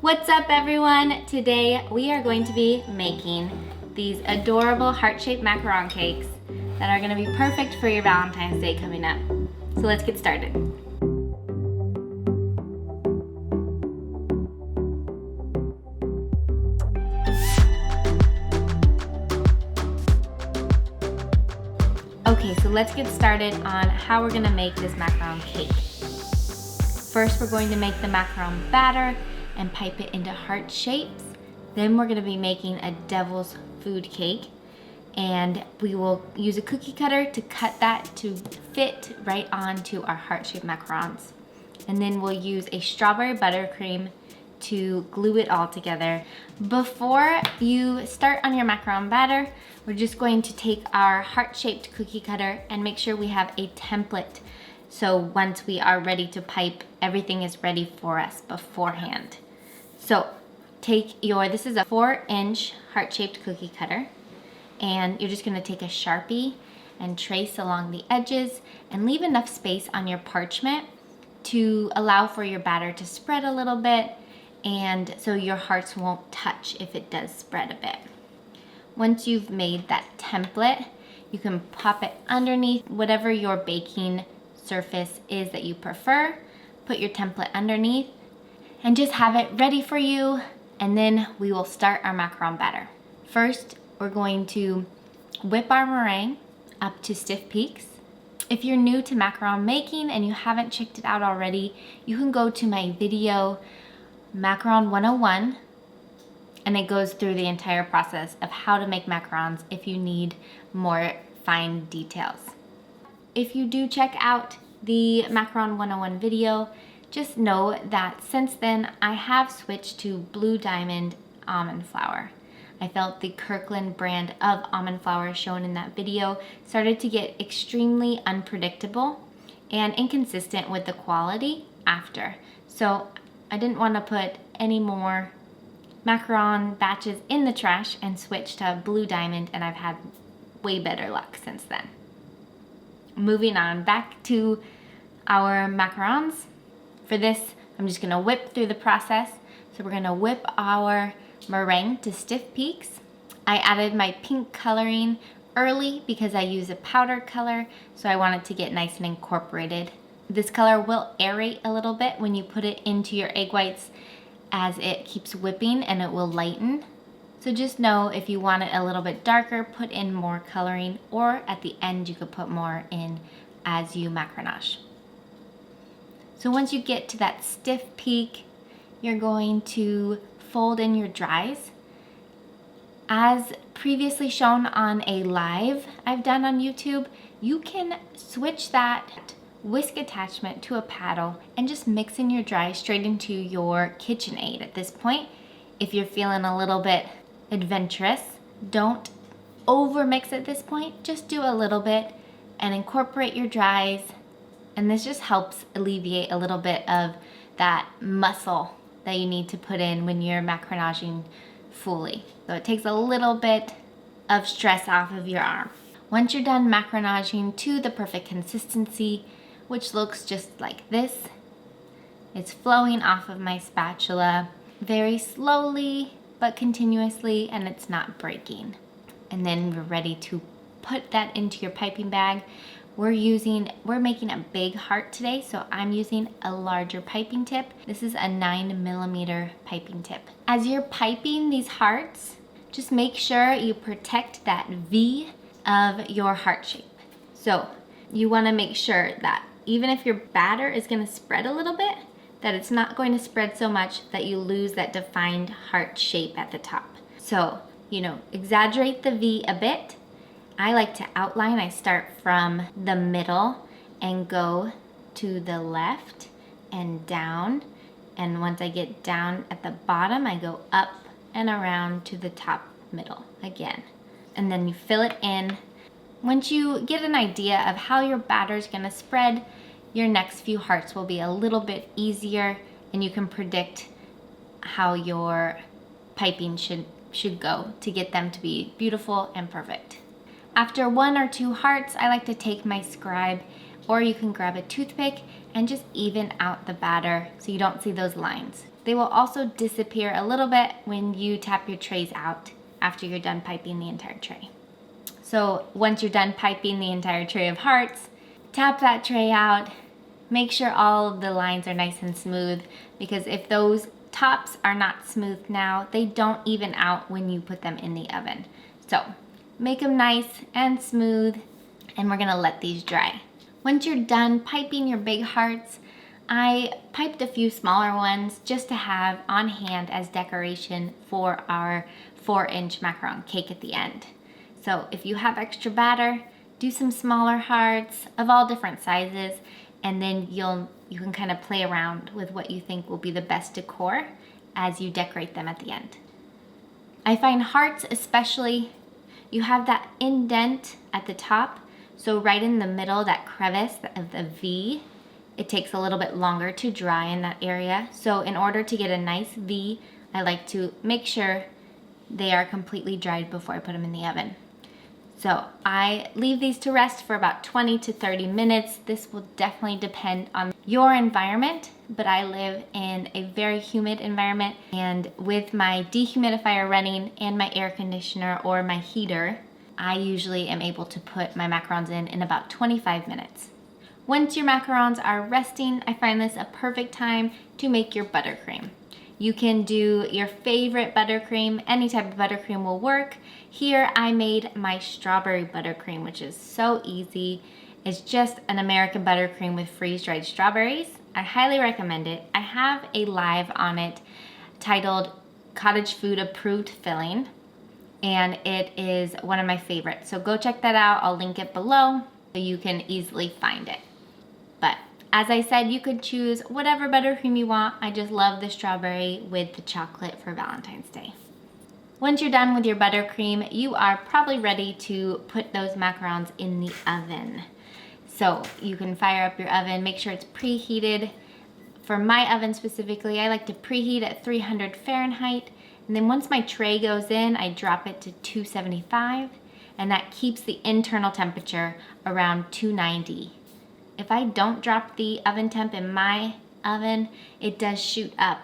What's up everyone? Today we are going to be making these adorable heart-shaped macaron cakes that are gonna be perfect for your Valentine's Day coming up. So let's get started. Okay, so let's get started on how we're gonna make this macaron cake. First, we're going to make the macaron batter and pipe it into heart shapes. Then we're gonna be making a devil's food cake, and we will use a cookie cutter to cut that to fit right onto our heart-shaped macarons. And then we'll use a strawberry buttercream to glue it all together. Before you start on your macaron batter, we're just going to take our heart-shaped cookie cutter and make sure we have a template. So once we are ready to pipe, everything is ready for us beforehand. So this is a 4-inch heart-shaped cookie cutter, and you're just gonna take a Sharpie and trace along the edges and leave enough space on your parchment to allow for your batter to spread a little bit, and so your hearts won't touch if it does spread a bit. Once you've made that template, you can pop it underneath whatever your baking surface is that you prefer. Put your template underneath and just have it ready for you, and then we will start our macaron batter. First, we're going to whip our meringue up to stiff peaks. If you're new to macaron making and you haven't checked it out already, you can go to my video Macaron 101, and it goes through the entire process of how to make macarons if you need more fine details. If you do check out the Macaron 101 video, just know that since then I have switched to Blue Diamond almond flour. I felt the Kirkland brand of almond flour shown in that video started to get extremely unpredictable and inconsistent with the quality after. So I didn't want to put any more macaron batches in the trash and switch to Blue Diamond, and I've had way better luck since then. Moving on back to our macarons. For this, I'm just gonna whip through the process. So we're gonna whip our meringue to stiff peaks. I added my pink coloring early because I use a powder color, so I want it to get nice and incorporated. This color will aerate a little bit when you put it into your egg whites as it keeps whipping, and it will lighten. So just know if you want it a little bit darker, put in more coloring, or at the end you could put more in as you macaronage. So once you get to that stiff peak, you're going to fold in your dries. As previously shown on a live I've done on YouTube, you can switch that whisk attachment to a paddle and just mix in your dry straight into your KitchenAid at this point. If you're feeling a little bit adventurous, don't over mix at this point, just do a little bit and incorporate your dries, and this just helps alleviate a little bit of that muscle that you need to put in when you're macaronaging fully. So it takes a little bit of stress off of your arm. Once you're done macaronaging to the perfect consistency, which looks just like this, it's flowing off of my spatula very slowly but continuously, and it's not breaking. And then we're ready to put that into your piping bag. We're making a big heart today, so I'm using a larger piping tip. This is a 9mm piping tip. As you're piping these hearts, just make sure you protect that V of your heart shape. So you wanna make sure that even if your batter is gonna spread a little bit, that it's not going to spread so much that you lose that defined heart shape at the top. So, exaggerate the V a bit. I like to outline. I start from the middle and go to the left and down. And once I get down at the bottom, I go up and around to the top middle again. And then you fill it in. Once you get an idea of how your batter is gonna spread, your next few hearts will be a little bit easier, and you can predict how your piping should go to get them to be beautiful and perfect. After 1 or 2 hearts, I like to take my scribe or you can grab a toothpick and just even out the batter so you don't see those lines. They will also disappear a little bit when you tap your trays out after you're done piping the entire tray. So once you're done piping the entire tray of hearts, tap that tray out. Make sure all of the lines are nice and smooth, because if those tops are not smooth now, they don't even out when you put them in the oven. So make them nice and smooth, and we're gonna let these dry. Once you're done piping your big hearts, I piped a few smaller ones just to have on hand as decoration for our 4-inch macaron cake at the end. So if you have extra batter, do some smaller hearts of all different sizes, and then you can kind of play around with what you think will be the best decor as you decorate them at the end. I find hearts especially, you have that indent at the top, so right in the middle, that crevice of the V, it takes a little bit longer to dry in that area. So in order to get a nice V, I like to make sure they are completely dried before I put them in the oven. So I leave these to rest for about 20 to 30 minutes. This will definitely depend on your environment, but I live in a very humid environment, and with my dehumidifier running and my air conditioner or my heater, I usually am able to put my macarons in about 25 minutes. Once your macarons are resting, I find this a perfect time to make your buttercream. You can do your favorite buttercream, any type of buttercream will work. Here I made my strawberry buttercream, which is so easy. It's just an American buttercream with freeze-dried strawberries. I highly recommend it. I have a live on it titled Cottage Food Approved Filling, and it is one of my favorites. So go check that out. I'll link it below so you can easily find it. But as I said, you could choose whatever buttercream you want. I just love the strawberry with the chocolate for Valentine's Day. Once you're done with your buttercream, you are probably ready to put those macarons in the oven. So you can fire up your oven, make sure it's preheated. For my oven specifically, I like to preheat at 300 Fahrenheit. And then once my tray goes in, I drop it to 275, and that keeps the internal temperature around 290. If I don't drop the oven temp in my oven, it does shoot up.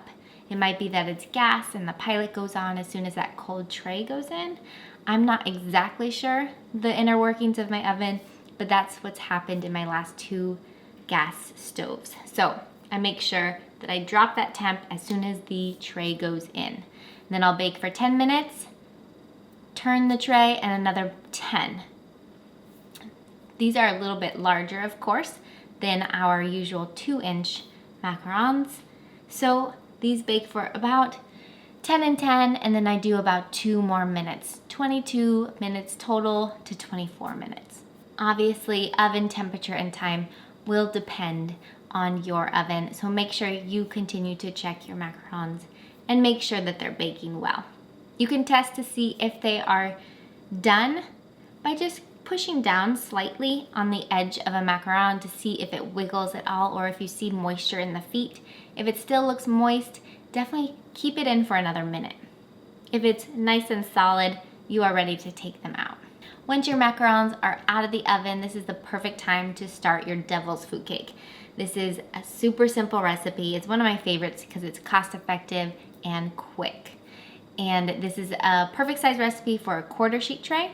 It might be that it's gas and the pilot goes on as soon as that cold tray goes in. I'm not exactly sure the inner workings of my oven, but that's what's happened in my last 2 gas stoves. So I make sure that I drop that temp as soon as the tray goes in. Then I'll bake for 10 minutes, turn the tray, and another 10. These are a little bit larger, of course, than our usual 2-inch macarons. So these bake for about 10 and 10, and then I do about 2 more minutes. 22 minutes total to 24 minutes. Obviously, oven temperature and time will depend on your oven, so make sure you continue to check your macarons and make sure that they're baking well. You can test to see if they are done by just pushing down slightly on the edge of a macaron to see if it wiggles at all, or if you see moisture in the feet. If it still looks moist, definitely keep it in for another minute. If it's nice and solid, you are ready to take them out. Once your macarons are out of the oven, this is the perfect time to start your devil's food cake. This is a super simple recipe. It's one of my favorites because it's cost effective and quick. And this is a perfect size recipe for a 1/4 sheet tray.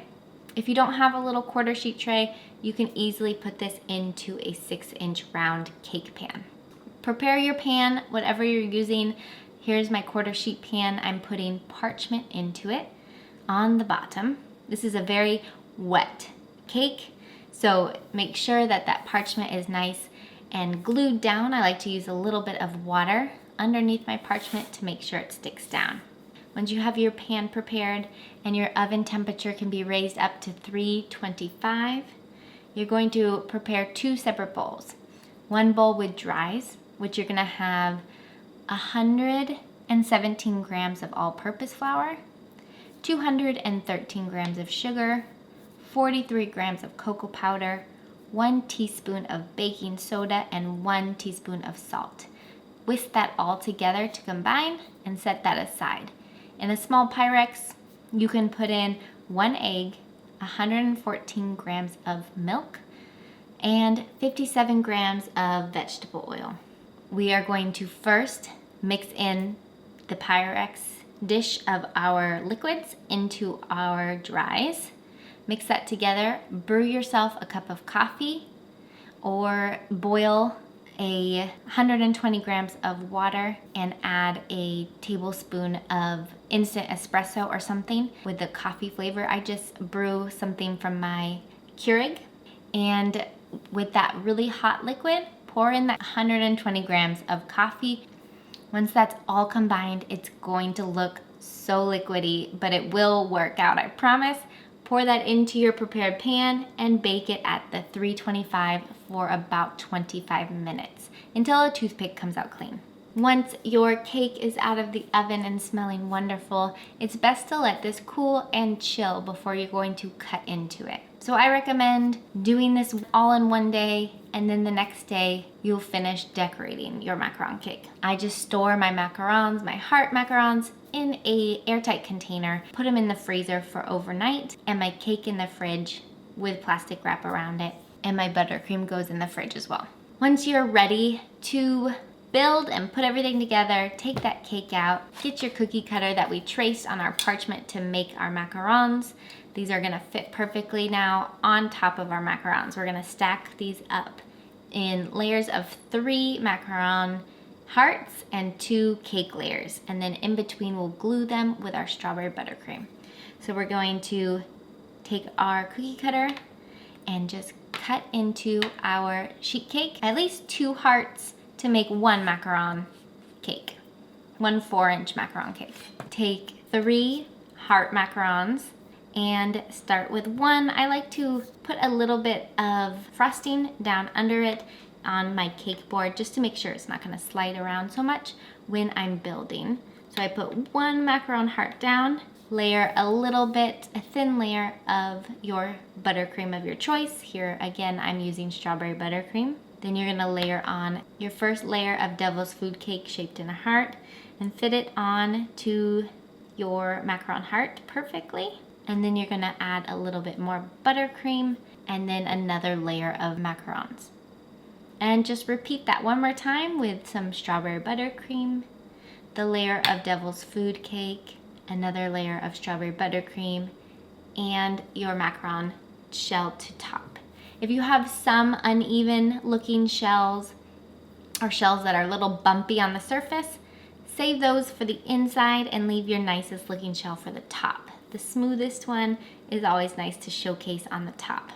If you don't have a little 1/4 sheet tray, you can easily put this into a 6-inch round cake pan. Prepare your pan, whatever you're using. Here's my 1/4 sheet pan. I'm putting parchment into it on the bottom. This is a very wet cake, so make sure that that parchment is nice and glued down. I like to use a little bit of water underneath my parchment to make sure it sticks down. Once you have your pan prepared and your oven temperature can be raised up to 325, you're going to prepare 2 separate bowls. One bowl with dries, which you're gonna have 117 grams of all-purpose flour, 213 grams of sugar, 43 grams of cocoa powder, 1 teaspoon of baking soda, and 1 teaspoon of salt. Whisk that all together to combine and set that aside. In a small Pyrex, you can put in 1 egg, 114 grams of milk, and 57 grams of vegetable oil. We are going to first mix in the Pyrex dish of our liquids into our dries. Mix that together, brew yourself a cup of coffee, or boil 120 grams of water and add a tablespoon of instant espresso or something with the coffee flavor. I just brew something from my Keurig, and with that really hot liquid, pour in that 120 grams of coffee. Once that's all combined, it's going to look so liquidy, but it will work out, I promise. Pour that into your prepared pan and bake it at the 325 for about 25 minutes until a toothpick comes out clean. Once your cake is out of the oven and smelling wonderful, it's best to let this cool and chill before you're going to cut into it. So I recommend doing this all in one day, and then the next day you'll finish decorating your macaron cake. I just store my macarons, my heart macarons, in a airtight container, put them in the freezer for overnight, and my cake in the fridge with plastic wrap around it, and my buttercream goes in the fridge as well. Once you're ready to build and put everything together, take that cake out, get your cookie cutter that we traced on our parchment to make our macarons. These are gonna fit perfectly now on top of our macarons. We're gonna stack these up in layers of 3 macaron hearts and 2 cake layers, and then in between we'll glue them with our strawberry buttercream. So we're going to take our cookie cutter and just cut into our sheet cake, at least 2 hearts to make 1 macaron cake, 1 4-inch macaron cake. Take 3 heart macarons and start with 1. I like to put a little bit of frosting down under it on my cake board just to make sure it's not going to slide around so much when I'm building. So I put 1 macaron heart down, layer a thin layer of your buttercream of your choice. Here again, I'm using strawberry buttercream. Then you're gonna layer on your first layer of devil's food cake shaped in a heart and fit it on to your macaron heart perfectly. And then you're gonna add a little bit more buttercream and then another layer of macarons. And just repeat that one more time with some strawberry buttercream, the layer of devil's food cake, another layer of strawberry buttercream, and your macaron shell to top. If you have some uneven looking shells or shells that are a little bumpy on the surface, save those for the inside and leave your nicest looking shell for the top. The smoothest one is always nice to showcase on the top.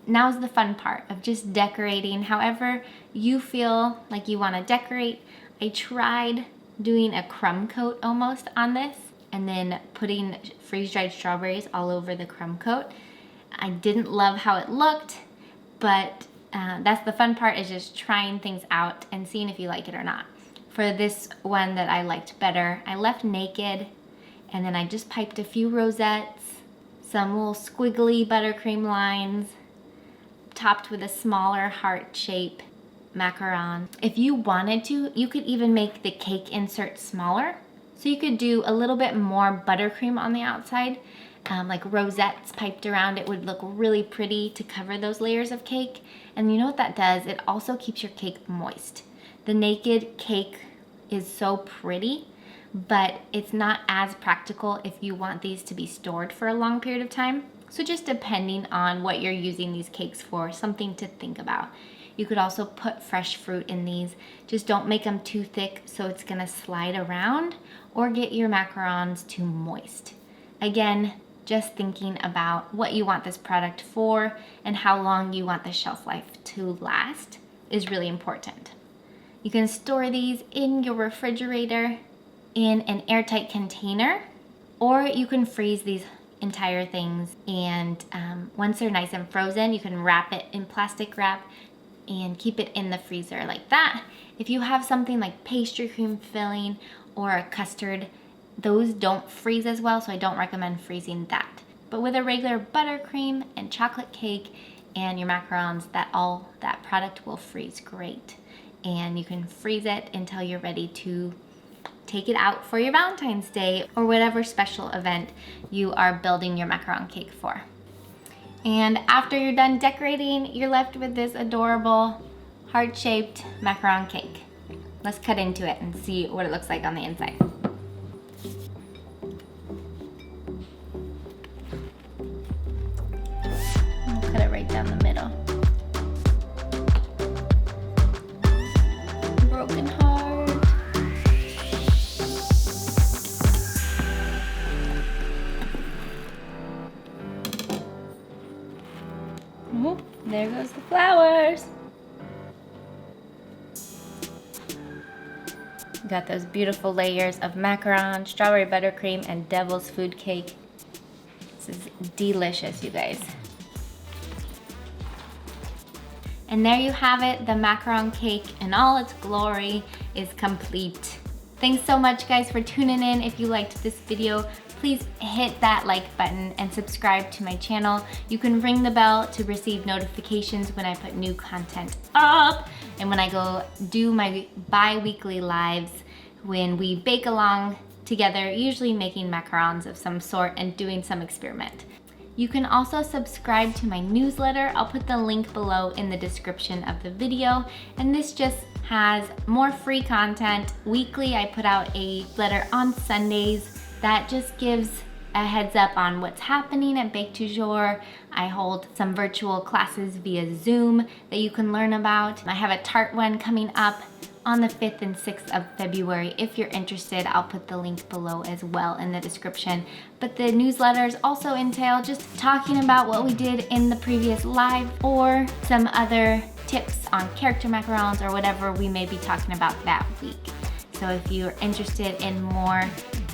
Now's the fun part of just decorating however you feel like you want to decorate. I tried doing a crumb coat almost on this and then putting freeze-dried strawberries all over the crumb coat. I didn't love how it looked, but that's the fun part, is just trying things out and seeing if you like it or not. For this one that I liked better, I left naked, and then I just piped a few rosettes, some little squiggly buttercream lines, topped with a smaller heart shape macaron. If you wanted to, you could even make the cake insert smaller. So you could do a little bit more buttercream on the outside, like rosettes piped around. It would look really pretty to cover those layers of cake. And you know what that does? It also keeps your cake moist. The naked cake is so pretty, but it's not as practical if you want these to be stored for a long period of time. So just depending on what you're using these cakes for, something to think about. You could also put fresh fruit in these. Just don't make them too thick so it's gonna slide around or get your macarons too moist. Again, just thinking about what you want this product for and how long you want the shelf life to last is really important. You can store these in your refrigerator in an airtight container, or you can freeze these entire things, and once they're nice and frozen, you can wrap it in plastic wrap and keep it in the freezer like that. If you have something like pastry cream filling or a custard, those don't freeze as well, so I don't recommend freezing that. But with a regular buttercream and chocolate cake and your macarons, that product will freeze great. And you can freeze it until you're ready to take it out for your Valentine's Day or whatever special event you are building your macaron cake for. And after you're done decorating, you're left with this adorable heart-shaped macaron cake. Let's cut into it and see what it looks like on the inside. I'll cut it right down the middle. Broken heart. Oh, there goes the flowers. Got those beautiful layers of macaron, strawberry buttercream, and devil's food cake. This is delicious, you guys. And there you have it. The macaron cake in all its glory is complete. Thanks so much, guys, for tuning in. If you liked this video, please hit that like button and subscribe to my channel. You can ring the bell to receive notifications when I put new content up and when I go do my bi-weekly lives when we bake along together, usually making macarons of some sort and doing some experiment. You can also subscribe to my newsletter. I'll put the link below in the description of the video. And this just has more free content. Weekly, I put out a letter on Sundays that just gives a heads up on what's happening at Bake du Jour. I hold some virtual classes via Zoom that you can learn about. I have a tart one coming up on the 5th and 6th of February. If you're interested, I'll put the link below as well in the description. But the newsletters also entail just talking about what we did in the previous live or some other tips on character macarons or whatever we may be talking about that week. So if you're interested in more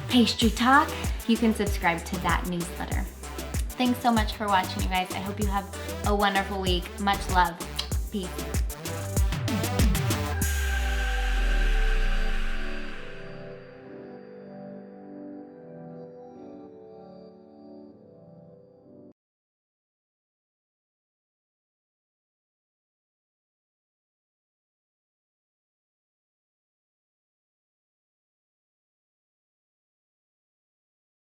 pastry talk, you can subscribe to that newsletter. Thanks so much for watching, you guys. I hope you have a wonderful week. Much love. Peace.